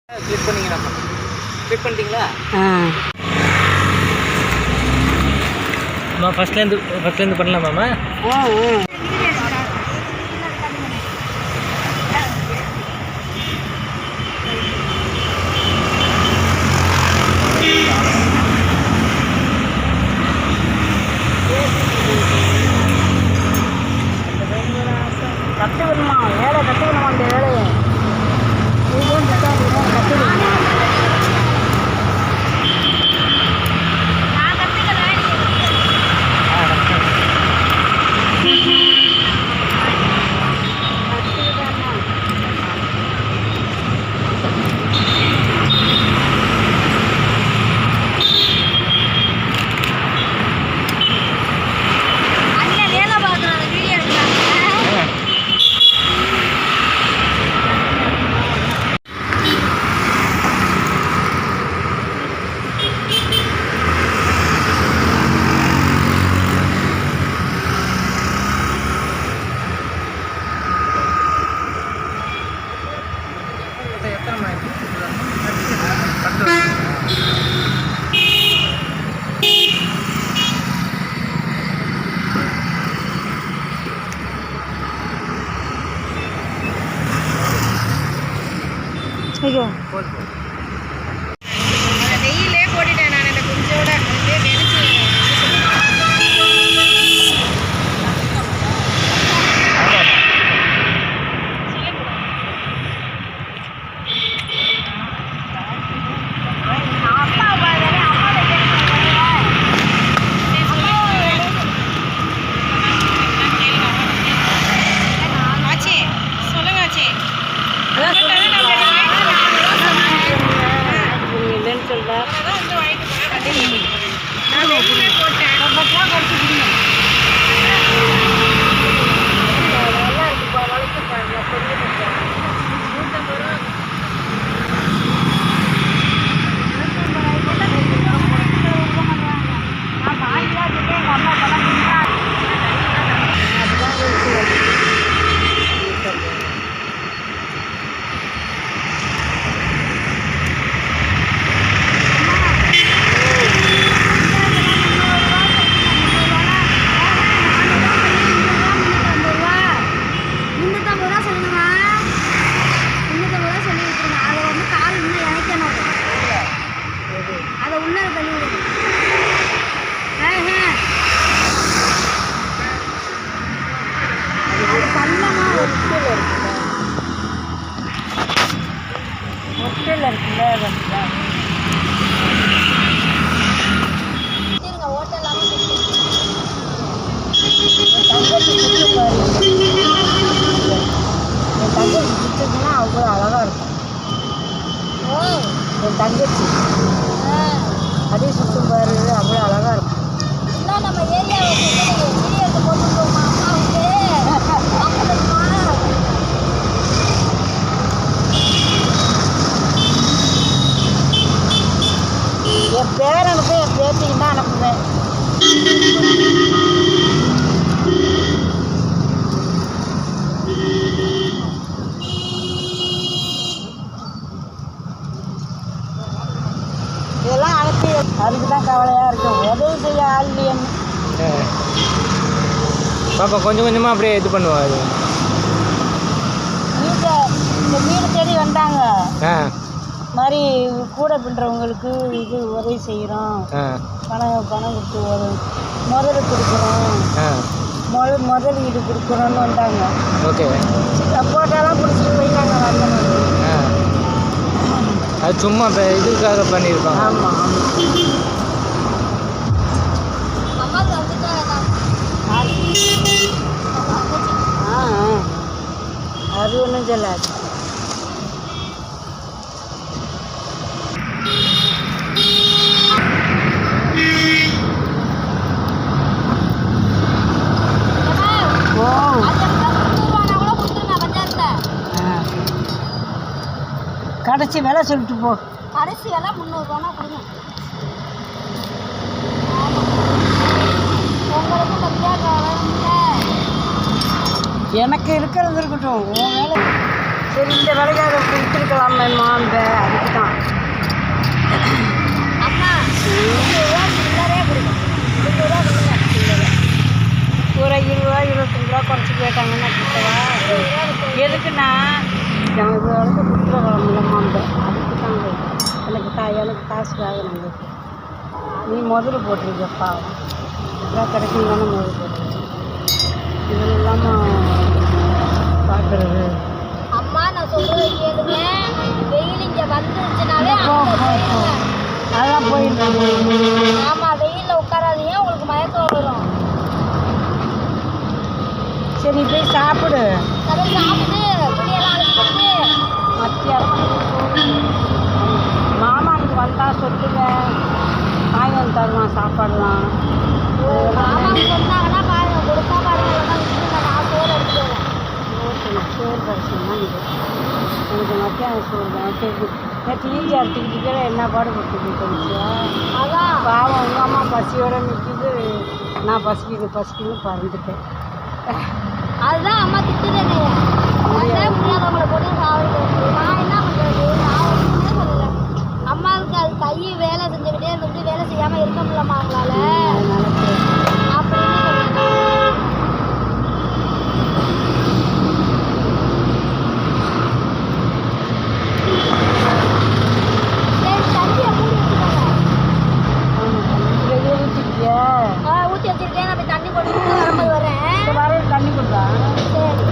Click பண்ணிங்கன்னா click பண்ணிட்டீங்களா? ஃபஸ்ட்லேருந்து பண்ணலாமாம்மா? கற்றுக்கணுமா? வேலை கற்றுக்கணுமா? அந்த வேலையை கற்றுக்கணும். ஐயோ வெயிலே போட்டுட்டேன் நான் இந்த கொஞ்சோட ஹோட்டலில் இருக்குல்ல தங்கச்சி சுற்றுப்பாரு. என் தங்கச்சி சுற்றுச்சுன்னா அவ்வளோ அழகாக இருக்கும். என் தங்கச்சி அதே சுற்றுப்பாரு அவ்வளோ அழகாக இருக்கும். நம்ம ஏரியாவை வீடியோக்கு போட்டுருக்கோமா அம்மாவுக்கு என் பேரனுக்கு என் பேத்திக்கு தான் அனுப்புவேன். இதெல்லாம் அனுப்பி அதுக்கு தான் கவலையாக இருக்கும். உதவி செய்ய ஆள் இல்லையன்னு பாப்பா கொஞ்சம் கொஞ்சமாக அப்படியே இது பண்ணுவா. அது இந்த வீடு தேடி வந்தாங்க. ஆ மாதிரி கூட பின்னுறவங்களுக்கு இது உதவி செய்கிறோம், பணம் கொடுத்து முதல் கொடுக்குறோம், முதலீடு கொடுக்குறோன்னு வந்தாங்க. ஓகே சப்போட்டாலாம் பிடிச்சிட்டு போயிட்டாங்க. வந்த மாதிரி அது சும்மா இதுக்காக பண்ணியிருப்பாங்க. ஆமாம் அது ஒன்றும் சொல்லாது. கடைசி விலை சொல்லிட்டு போ. கடைசி விலை 300 ரூபானா கொடுங்க. உங்களுக்கு பத்தியா எனக்கு இருக்கிறது இருக்கட்டும். உன் வேலை சரி இந்த விலைக்கு அதை கொடுத்துருக்கலாமேம்மா அந்த அதுக்கு தான். அம்மா 20 ரூபா சில்லறையே கொடுக்கும். 20 ரூபா கொடுங்க சில்லறை. ஒரு 20 ரூபா 25 ரூபா குறைச்சி கேட்டாங்கன்னா கொடுத்தவா. எதுக்குன்னா நம்ம இது வளர்த்து கொடுத்துருக்கலாம்லம்மா அந்த அதுக்கு தான் எனக்கு காசுக்காக நாங்கள் நீ முதல்ல போட்டிருக்கப்பா எல்லாம் கிடைக்கும் தானே முதல்ல போட்டுருக்கேன். இது இல்லாமல் பார்க்குறது. அம்மா நான் சொல்றது கேளுங்க. வெயில் இங்க வந்துருச்சுனாலே அதெல்லாம் போயிடுறாங்க. ஆமா வெயில்ல உட்காராதீங்க, உங்களுக்கு மயக்கம் வரும். சரி போய் சாப்பிடு. அதை சாப்பிட்டு துணியெல்லாம் அழைச்சி போட்டு மத்தியானம் மாமாவுக்கு வந்தால் சொல்லுங்க காய் வந்து தருவான் சாப்பாடுலாம். மாமாவுக்கு சொன்னாங்கன்னா பாருங்க, கொடுத்தா பாருங்க, இல்லைன்னா விட்டுருங்க, நான் சோறு எடுத்துட்டு வரேன். சோறு பரிசுன்னா இது எனக்கு மத்தியானம் சோறு தான். நேற்று ஈஜி அறுத்துக்கிட்டு என்ன பாடு கொடுத்துக்கிட்டு அதான் பாவம் உங்கள் அம்மா பசியோடு நிற்கிது, நான் பசிக்குன்னு பறந்துட்டேன். அதுதான் அம்மா திட்டுதேனே, முடியாதவங்களை போட்டு சாப்பிடுறது. நான் என்ன பண்ணுறது, நான் ஒன்றுமே சொல்லலை. அம்மாவுக்கு அது கை வேலை செஞ்சுக்கிட்டே இருந்துட்டு வேலை செய்யாமல் இருக்க முடியலம்மா அவங்களால, அப்படின்னு சொல்லுவேன். சரி தண்ணியை மூடி வச்சுக்கோங்க. ஊற்றி வச்சிருக்கேன், நான் போய் தண்ணி போட்டு வரும்போது வரேன். வர தண்ணி கொடுத்தா சரி.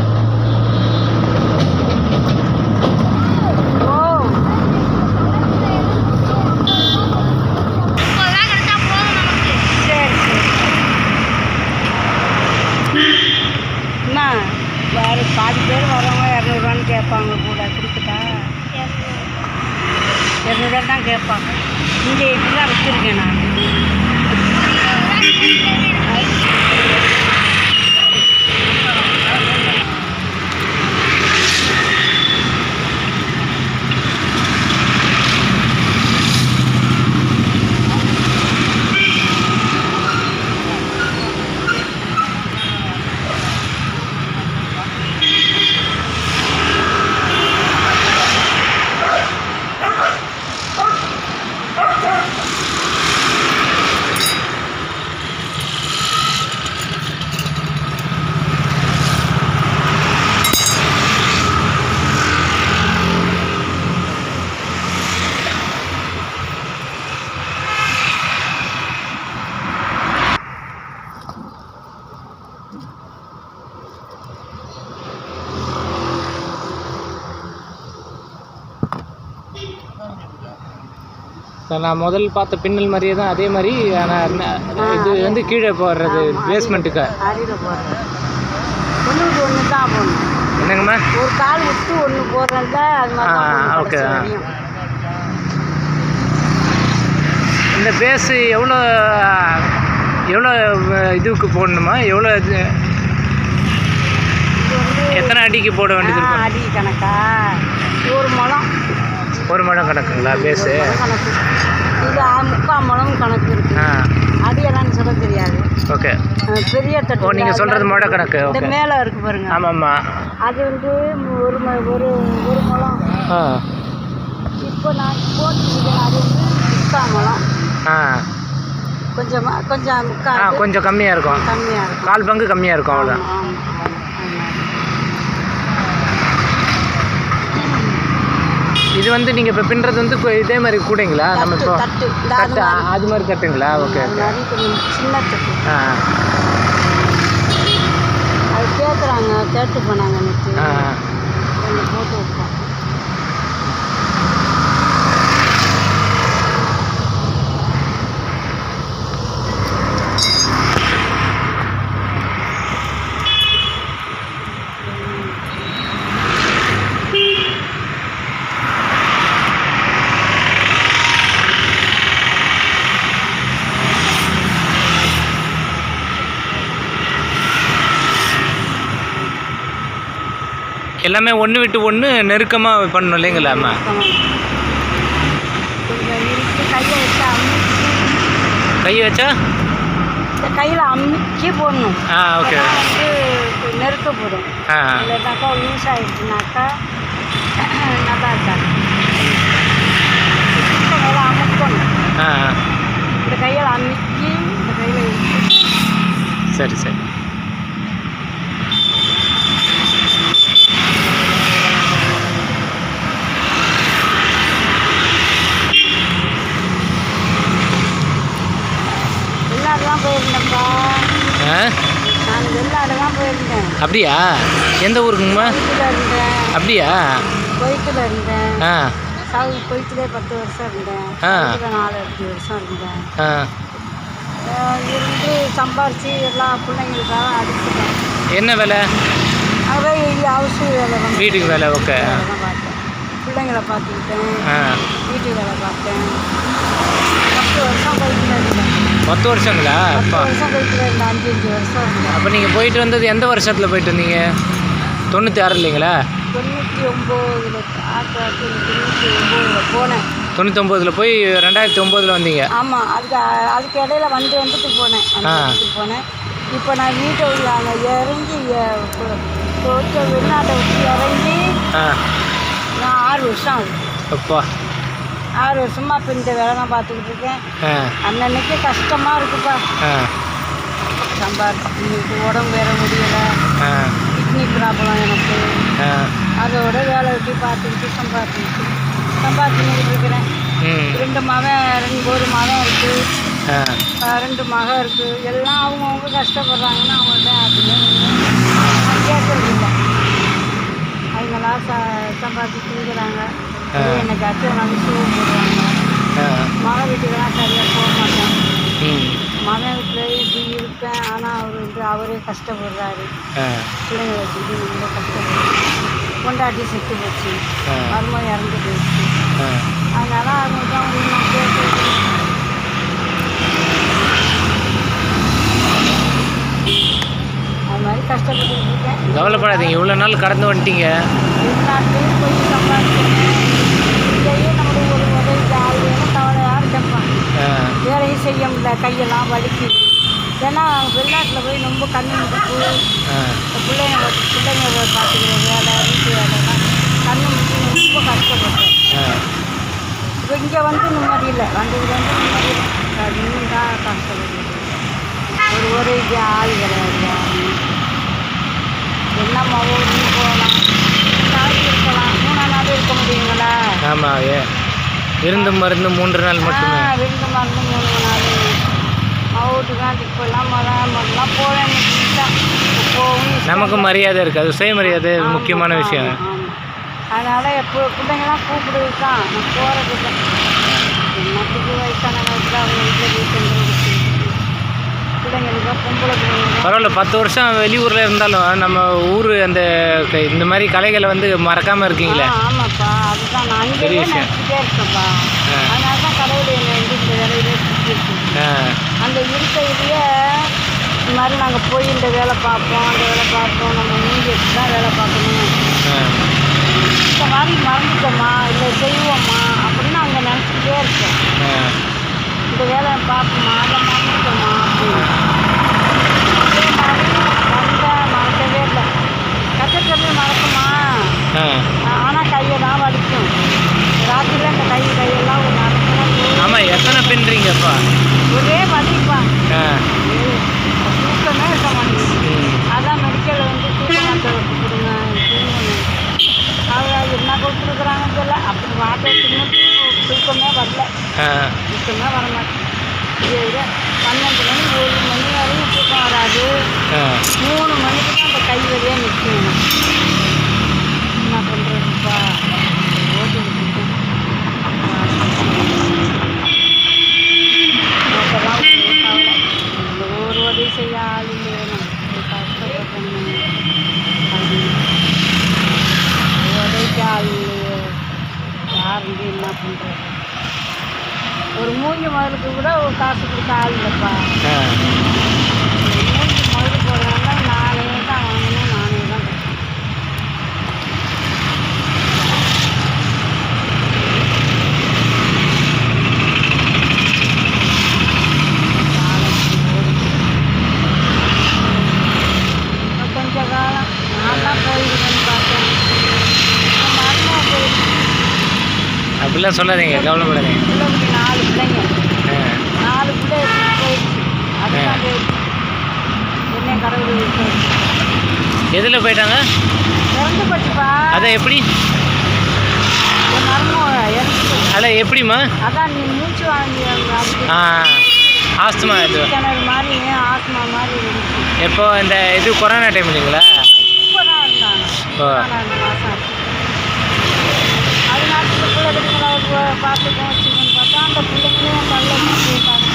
வேறு பாதி பேர் வரவங்க 200 கேட்பாங்க, கூட கொடுத்துட்டா 200 தான் கேட்பாங்க. இங்கே இப்படி தான் வச்சுருக்கேன் நான். நான் முதல் பார்த்த பின்னல் மாதிரியே தான், அதே மாதிரி. ஆனால் இது வந்து கீழே போடுறது பேஸ்மெண்ட்டுக்கு அடியில் போடுறது ஒன்றுக்கு ஒன்று தான் போடணும். என்னங்கம்மா? ஒரு கால் விட்டு ஒன்று போடுறது அது மாதிரி. ஓகே. இந்த பேஸு எவ்வளோ இதுக்கு போடணுமா? எவ்வளோ எத்தனை அடிக்கு போட வேண்டியது? அடி கணக்கா? ஒரு முழம் கணக்குங்களா பேஸு? கணக்கு. இது 3/4 முழம் கணக்கு இருக்கு. அது என்னன்னு சொல்ல தெரியாது. ஓகே. பெரிய தட்டு. நீங்கள் சொல்கிறது முழ கணக்கு. இந்த மேலே இருக்கு பாருங்க. ஆமாம்மா. அது வந்து ஒரு முழம். இப்போ நான் போட்டுருக்கேன், அது வந்து 3/4 முழம். கொஞ்சம் கம்மியாக இருக்கும். கால் பங்கு கம்மியாக இருக்கும், அவ்வளோ. இது வந்து நீங்கள் இப்போ பின்னுறது வந்து இதே மாதிரி கூடைங்களா? நம்ம இப்போ தட்டு அது மாதிரி தட்டுங்களா? ஓகே. சின்ன தட்டு. அது கேட்டு போனாங்க நேற்று, கொஞ்சம் போட்டு வைப்போம். எல்லாமே ஒன்று விட்டு ஒன்று நெருக்கமாக பண்ணணும் இல்லைங்களாம்மா? கையை வச்சா கையில் அமுக்கி போடணும். ஓகே. நெருக்கப்படும். இல்லைனாக்கா லூஸ் ஆகிடுச்சுனாக்கா நல்லா இருக்காங்க. இந்த கையில் அமுக்கணும், ஆ ஆ. இந்த கையில் அமுக்கி இந்த கையில் சரி சரி. வெளிநாடுலாம் போயிருந்தேன்ப்பா. ஆ நான் வெளிநாடுலாம் போயிருந்தேன். அப்படியா? எந்த ஊருக்குங்கம்மா? குவைத்தில் இருந்தேன். அப்படியா? குவைத்தில் இருந்தேன். ஆ குவைத்திலே 10 வருஷம் இருந்தேன். ஆ. 4-5 வருஷம் இருந்தேன். ஆ. இருந்து சம்பாரித்து எல்லா பிள்ளைங்களுக்காக அடிச்சுட்டேன். என்ன வேலை? அதே ஹவுஸ் வேலை தான். வீட்டுக்கு வேலை. ஓகே. வேலை தான் பார்த்தேன். பிள்ளைங்களை பார்த்துக்கிட்டேன். ஆ வீட்டு வேலை பார்த்தேன். 10 வருஷம் குவைத்தில் இருந்தேன். 10 வருஷங்களா? அப்பா. வருஷம் குவைத்தில் இருந்தேன். 5 வருஷம் இருந்தேன். அப்போ நீங்கள் போயிட்டு வந்தது எந்த வருஷத்தில் போயிட்டு வந்தீங்க? 96 இல்லைங்களா? 99 1999 போனேன். 99 போய் 2009 வந்தீங்க. ஆமாம், அதுக்கு இடையில வந்துட்டு போனேன். போனேன். இப்போ நான் வீட்டை இறங்கி வெளிநாட்டை விட்டு இறங்கி ஆ நான் 6 வருஷம் ஆகுது. அப்பா. 6 வருஷமாக இப்போ இந்த வேலை நான் பார்த்துக்கிட்டு இருக்கேன். ஆ அன்னன்னைக்கு கஷ்டமாக இருக்குப்பா. ஆ சம்பாதிச்சு உடம்பு வேற முடியலை. ஆ கிட்னி ப்ராப்ளம் எனக்கு. ஆ அதோட வேலை வெட்டி பார்த்துக்கிட்டு சம்பாதிச்சுக்கிட்டு இருக்கிறேன். ம் 2 மகன், ஒரு மகன் இருக்குது. ஆ 2 மகன் இருக்குது. எல்லாம் அவங்கவுங்க கஷ்டப்படுறாங்கன்னா அவங்கள்ட்ட அதுவே கேட்கறது இல்லை. அவங்களாம் சம்பாதிச்சு திங்கிறாங்க. என்னைக்காச்சும் நல்ல ஷூ போடுவாங்க. மகன் வீட்டுக்கெல்லாம் சரியாக போக மாட்டேன். ம் மகன் வீட்டில் இப்படி இருப்பேன். ஆனால் அவரே கஷ்டப்படுறாரு. பிள்ளைங்க வச்சுட்டு ரொம்ப கஷ்டப்படுறாரு. கொண்டாட்டி செத்து போச்சு. மருமகன் இறந்து போயிடுச்சு. அதனால அவங்களுக்கு அவங்க நான் கேட்கறது. அது மாதிரி கஷ்டப்பட்டு இருக்கேன். கவலைப்படாதீங்க, இவ்வளோ நாள் கடந்து வந்துட்டீங்க. வெளிநாட்டுலேயும் போய் சம்பாதிச்சேன். இங்கேயே நம்மளுக்கு ஒரு உதவிக்கு ஆள் வேணும். கவலையாக இருக்கேன்ப்பா. வேலையும் செய்ய முடியல, கையெல்லாம் வலிக்குது. ஏன்னா வெளிநாட்டில் போய் ரொம்ப கண்ணு முடிப்பு பிள்ளைங்க பார்த்துக்கிற வேலை, வீட்டு வேலைலாம் கண்ணு முடிப்பு ரொம்ப கஷ்டப்பட்டேன். இப்போ இங்கே நிம்மதி இல்லை. வந்ததுலேருந்து நிம்மதி இல்லை. இன்னும் தான் கஷ்டப்படுது. ஒரு உதவிக்கு ஆள் கிடையாது. என்னம்மா ஊருக்கு போகலாம், 2 நாள் இருக்கலாம், 3 நாள் இருக்க முடியுங்களா? ஆமாம், விருந்து மருந்து 3 நாள் மட்டுமே. விருந்து மருந்து 3 நாள். வீட்டுக்கான் இப்போல்லாம் முதல்லாம் போக முடியுதா? போகும். நமக்கு மரியாதை இருக்குது, அது சுயமரியாதை முக்கியமான விஷயம். அதனால் எப்போ பிள்ளைங்களாம் கூப்பிடுது தான் நான் போகிறது. என்னத்துக்கு வயசான காலத்தில் அவங்க வீட்டில் பிள்ளைங்களுக்கு பொம்பளை பிள்ளைங்க. பரவாயில்ல, 10 வருஷம் வெளியூரில் இருந்தாலும் நம்ம ஊர் அந்த இந்த மாதிரி கலைகளை மறக்காமல் இருக்கீங்களே. ஆமாப்பா, அதுதான் நான் அங்கேயே நினச்சிட்டே இருக்கேன்ப்பா. அதனால தான் கடவுள் என்னை இந்த வேலையிலே சுற்றி இருக்கேன். அந்த இருக்கையிலேயே இந்த மாதிரி நாங்கள் போய் இந்த வேலை பார்ப்போம், அந்த வேலை பார்ப்போம், நம்ம மூஞ்சி வச்சு தான் வேலை பார்க்கணும். இந்த மாதிரி மறந்துட்டோமா இல்லை செய்வோமா அப்படின்னு அங்கே நினச்சிக்கிட்டே இருக்கேன். இந்த வேலையை பார்ப்போமா, அதை மறந்துட்டோமா அப்படின்னு. அதே மாதிரி வந்தேன், மறக்கவே இல்லை. கற்றுக்கிறது மறக்குமா? ஆனால் கையெல்லாம் வலிக்கும். ராத்திரியில் இந்த கையெல்லாம் ஒரு நடக்கலாம். ஆமாம், எத்தனை பின்னுறீங்கப்பா? ஒரே வலிப்பா. தூக்கமே இருக்க மாட்டேங்குது. அதான் மெடிக்கலில் தூக்க மாட்டை கொடுங்க, தூங்கணும். அவங்க என்ன கொடுத்துருக்குறாங்கன்னு தெரியல. அப்படி மாட்டை தூக்கமே வரல. தூக்கமே வர மாட்டேன். இது 12 மணி 1 மணி வரையும் தூக்கம் வராது. 3 மணிக்கு தான் அந்த கை வழியாக நிற்கும். என்ன பண்ணுறதுப்பா? ஓட்டிக்கிட்டு இருக்கேன். ஒரு உதவி செய்ய ஆள் இல்லையே, நம்ம கஷ்டப்பட்டோம். உதவிக்கு ஆள் இல்லையே, யார் என்ன பண்ணுறது? ஒரு மூஞ்சி முதலுக்கு கூட ஒரு காசு கொடுக்க ஆள் இல்லைப்பா. மூஞ்சி முதல் போடுறாங்க, நானே தான் வாங்கணும், நானே தான் கட்டணும். கொஞ்ச காலம் நான் தான் போயிருக்கேன்னு பார்த்தேன். மருமக அப்படிலாம் சொல்லாதீங்க, கவலைப்படாதீங்க. பிள்ளைக்கு 4 பிள்ளைங்க, 4 பிள்ளை போயிடுச்சு. அதுக்காக என்ன கடவுள் எதில் போயிட்டாங்க? இறந்து போச்சுப்பா. அதை எப்படி? மர்மம் இறந்து. அதில் எப்படிம்மா? அதான் நீ மூச்சு வாங்கி ஆஸ்துமா இது கிணறு மாதிரி ஆஸ்துமா மாதிரி இருந்துச்சு. எப்போ இந்த இது கொரோனா டைம் இல்லைங்களா? இப்போ தான் இருந்தாங்க. 2 மாதம். அதனால இந்த பிள்ளைகளை பார்த்துக்கோ வச்சுக்கோன்னு பார்த்தா அந்த பிள்ளைங்களையும் தள்ள போயிட்டாங்க.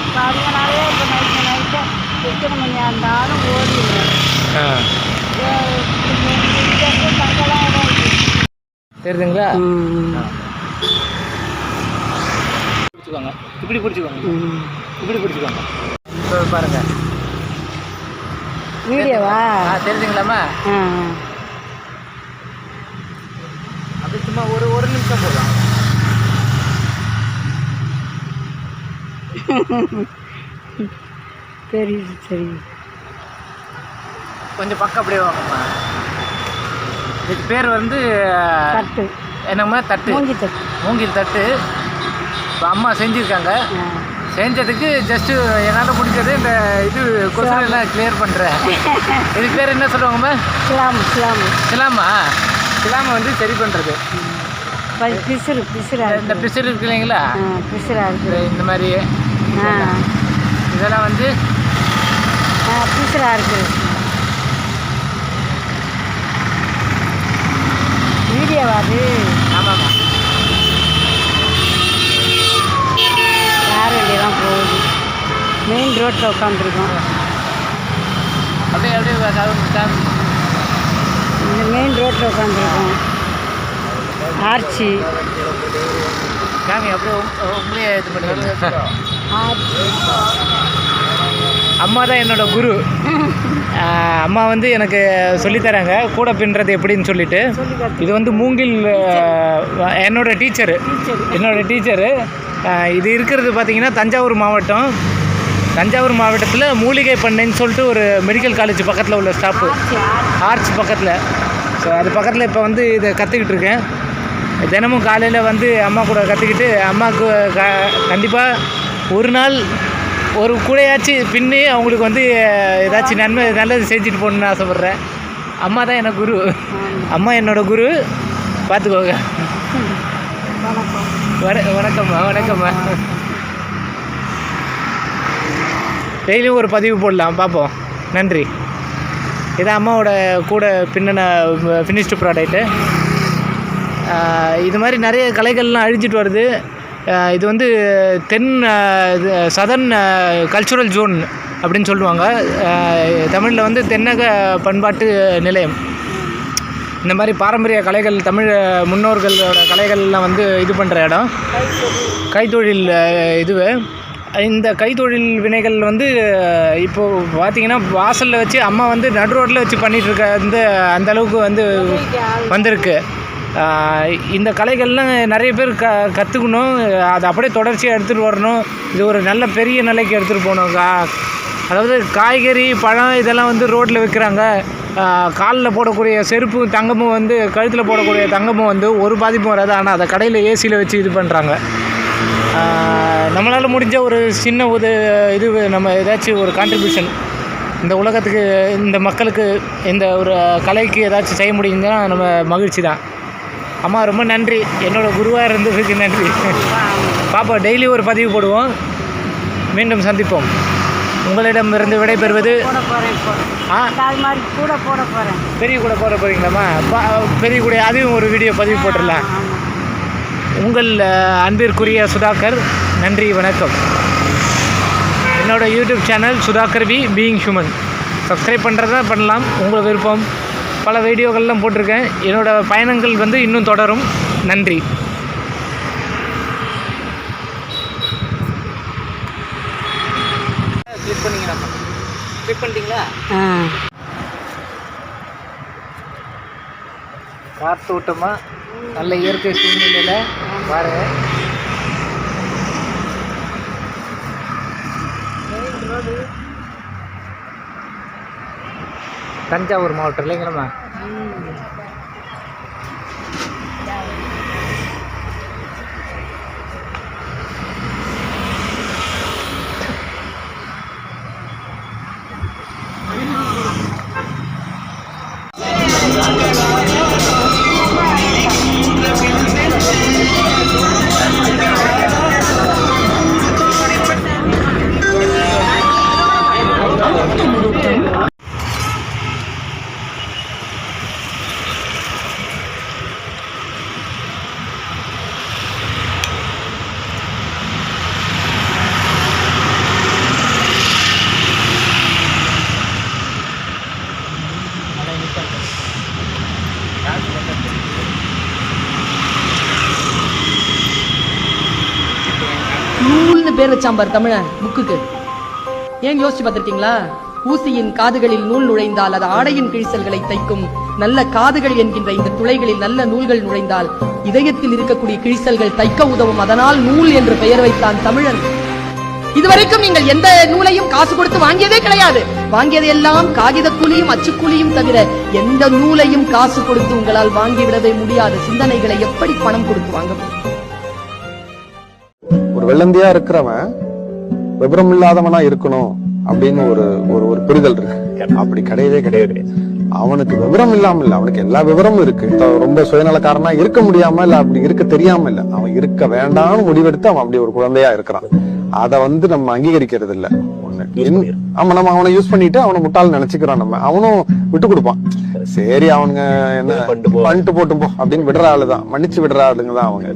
இப்போ அதனாலே இப்போ நைட்டு எத்தனை மணியாக இருந்தாலும் ஓடிடுவேன். தங்கெல்லாம் இடம் இருக்குது. தெரியுதுங்களா? பிடிச்சிக்கோங்க, இப்படி பிடிச்சிக்கோங்க, இப்படி பிடிச்சிக்கோங்க. இப்போ பாருங்க வீடியோவா? தெரிஞ்சுங்களாம்மா? அப்படி சும்மா ஒரு நிமிஷம் போதும். தெரியுது சரி. கொஞ்சம் பக்கம் அப்படியே வாங்கம்மா. இதுக்கு பேர் வந்து தட்டு. என்னம்மா? தட்டு. மூங்கில் தட்டு. இப்போ அம்மா செஞ்சுருக்காங்க. செஞ்சதுக்கு ஜஸ்ட்டு என்னால் பிடிச்சது இந்த இது கொசுரெல்லாம் கிளியர் பண்ணுறேன். இதுக்கு பேர் என்ன சொல்லுவாங்கம்மா? சிலாமா. சிலாமை வந்து சரி பண்ணுறது. பிசுறு இந்த பிசுறு இருக்கு இல்லைங்களா? பிசுறாக இருக்குது. இந்த மாதிரி இதெல்லாம் வந்து பிசுறாக இருக்குது. வீடியோவா அது? ஆமாம்மா. யார் வண்டியெல்லாம் போகுது. மெயின் ரோட்டில் உட்காந்துருக்கோம். அப்படியே இந்த மெயின் ரோட்டில் உட்காந்துருக்கோம். ஆர்ச்சி காமி அப்படியே உங்களே இது பண்ணுங்க. ஆர்ச்சி. அம்மா தான் என்னோட குரு. அம்மா வந்து எனக்கு சொல்லித்தராங்க கூடை பின்னுறது எப்படின்னு சொல்லிட்டு. இது வந்து மூங்கில் என்னோட டீச்சரு. இது இருக்கிறது பார்த்திங்கன்னா தஞ்சாவூர் மாவட்டம். தஞ்சாவூர் மாவட்டத்தில் மூலிகை பண்ணைன்னு சொல்லிட்டு ஒரு மெடிக்கல் காலேஜ் பக்கத்தில் உள்ள ஸ்டாப்பு. ஆர்ச் பக்கத்தில். ஸோ அது பக்கத்தில் இப்போ வந்து இதை கற்றுக்கிட்டு இருக்கேன். தினமும் காலையில் வந்து அம்மா கூட கற்றுக்கிட்டு அம்மாவுக்கு கண்டிப்பாக ஒரு நாள் ஒரு கூடையாச்சும் பின்னி அவங்களுக்கு வந்து ஏதாச்சும் நன்மை நல்லது செஞ்சுட்டு போகணுன்னு ஆசைப்பட்றேன். அம்மா தான் எனக்கு குரு. அம்மா என்னோட குரு. பார்த்துக்கோங்க. வணக்கம்மா. டெய்லியும் ஒரு பதிவு போடலாம், பார்ப்போம். நன்றி. இதான் அம்மாவோட கூட பின்னின ஃபினிஷ்டு ப்ராடக்ட்டு. இது மாதிரி நிறைய கலைகள்லாம் அழிஞ்சிட்டு வருது. இது வந்து சதர்ன் கல்ச்சுரல் ஜோன் அப்படின்னு சொல்லுவாங்க. தமிழில் வந்து தென்னக பண்பாட்டு நிலையம். இந்த மாதிரி பாரம்பரிய கலைகள், தமிழ் முன்னோர்களோட கலைகள்லாம் வந்து இது பண்ணுற இடம். கைத்தொழில் இதுவே. இந்த கைத்தொழில் வினைகள் வந்து இப்போது பார்த்திங்கன்னா வாசலில் வச்சு அம்மா வந்து நடு ரோட்டில் வச்சு பண்ணிகிட்ருக்க வந்து அந்தளவுக்கு வந்து வந்திருக்கு. இந்த கலைகள்லாம் நிறைய பேர் கற்றுக்கணும். அதை அப்படியே தொடர்ச்சியாக எடுத்துகிட்டு வரணும். இது ஒரு நல்ல பெரிய நிலைக்கு எடுத்துகிட்டு போகணும். அதாவது காய்கறி பழம் இதெல்லாம் வந்து ரோட்டில் விற்கிறாங்க. காலில் போடக்கூடிய செருப்பு தங்கமும் வந்து கழுத்தில் போடக்கூடிய தங்கமும் வந்து ஒரு பாதிப்பும் வராது. ஆனால் அதை கடையில் ஏசியில் வச்சு இது பண்ணுறாங்க. நம்மளால் முடிஞ்ச ஒரு சின்ன இது நம்ம ஏதாச்சும் ஒரு கான்ட்ரிபியூஷன் இந்த உலகத்துக்கு, இந்த மக்களுக்கு, இந்த ஒரு கலைக்கு ஏதாச்சும் செய்ய முடியுதுன்னா நம்ம மகிழ்ச்சி தான். அம்மா ரொம்ப நன்றி. என்னோடய குருவாக இருந்ததுக்கு நன்றி. பாப்பா டெய்லி ஒரு பதிவு போடுவோம். மீண்டும் சந்திப்போம். உங்களிடமிருந்து விடைபெறுவது பெரிய கூட போட போகிறீங்களாம்மா? பெரிய கூட அதையும் ஒரு வீடியோ பதிவு போட்டுடலாம். உங்கள் அன்பிற்குரிய சுதாகர். நன்றி, வணக்கம். என்னோடய YouTube channel Sudhakar being human. Subscribe பண்ணுறதா பண்ணலாம், உங்கள் விருப்பம். பல வீடியோக்கள்லாம் போட்டிருக்கேன். என்னோடய பயணங்கள் வந்து இன்னும் தொடரும். நன்றி. கிளிக் பண்ணிட்டீங்களா? காத்தோட்டமாக நல்ல இயற்கை சூழ்நிலையில் பாருங்க. தஞ்சாவூர் மாவட்டம் இல்லைங்களா? ஊசின்னு பேர் வச்சான் பாரு தமிழன் புக்குக்கு. ஏன் யோசிச்சு பார்த்திருக்கீங்களா? ஊசியின் காதுகளில் நூல் நுழைந்தால் அது ஆடையின் கிழிசல்களை தைக்கும். நல்ல காதுகள் என்கின்ற இந்த துளைகளில் நல்ல நூல்கள் நுழைந்தால் இதயத்தில் இருக்கக்கூடிய கிழிசல்கள் தைக்க உதவும். அதனால் நூல் என்று பெயர் வைத்தான் தமிழன். இதுவரைக்கும் நீங்கள் எந்த நூலையும் காசு கொடுத்து வாங்கியதே கிடையாது. வாங்கியது எல்லாம் காகித கூலியும் அச்சுக்கூலியும் தவிர எந்த நூலையும் காசு கொடுத்து உங்களால் வாங்கிவிடவே முடியாது. சிந்தனைகளை எப்படி பணம் கொடுத்து வாங்க முடியும்? ஒரு வெள்ளந்தியா இருக்கிறவன் விபரம் இல்லாதவனா இருக்கணும் அப்படின்னு ஒரு ஒரு புரிதல் இருக்கு. அப்படி கிடையவே கிடையாது. அவனுக்கு விவரம் இல்லாம இல்ல, அவனுக்கு எல்லா விவரமும் இருக்கு. ரொம்ப சுயநலக்காரனா இருக்க முடியாம இல்ல, அப்படி இருக்க தெரியாம இல்ல, அவன் இருக்க வேண்டாம்னு முடிவெடுத்து அவன் அப்படி ஒரு குழந்தையா இருக்கிறான். அத நம்ம அங்கீகரிக்கிறது இல்ல. ஆமா, நம்ம அவனை யூஸ் பண்ணிட்டு அவனை முட்டாள் நினைச்சுக்கிறான். நம்ம அவனும் விட்டு கொடுப்பான். சரி அவனுங்க என்ன பண்ணிட்டு போட்டும் போ அப்படின்னு விடுற ஆளுதான், மன்னிச்சு விடுற ஆளுங்க தான் அவங்க.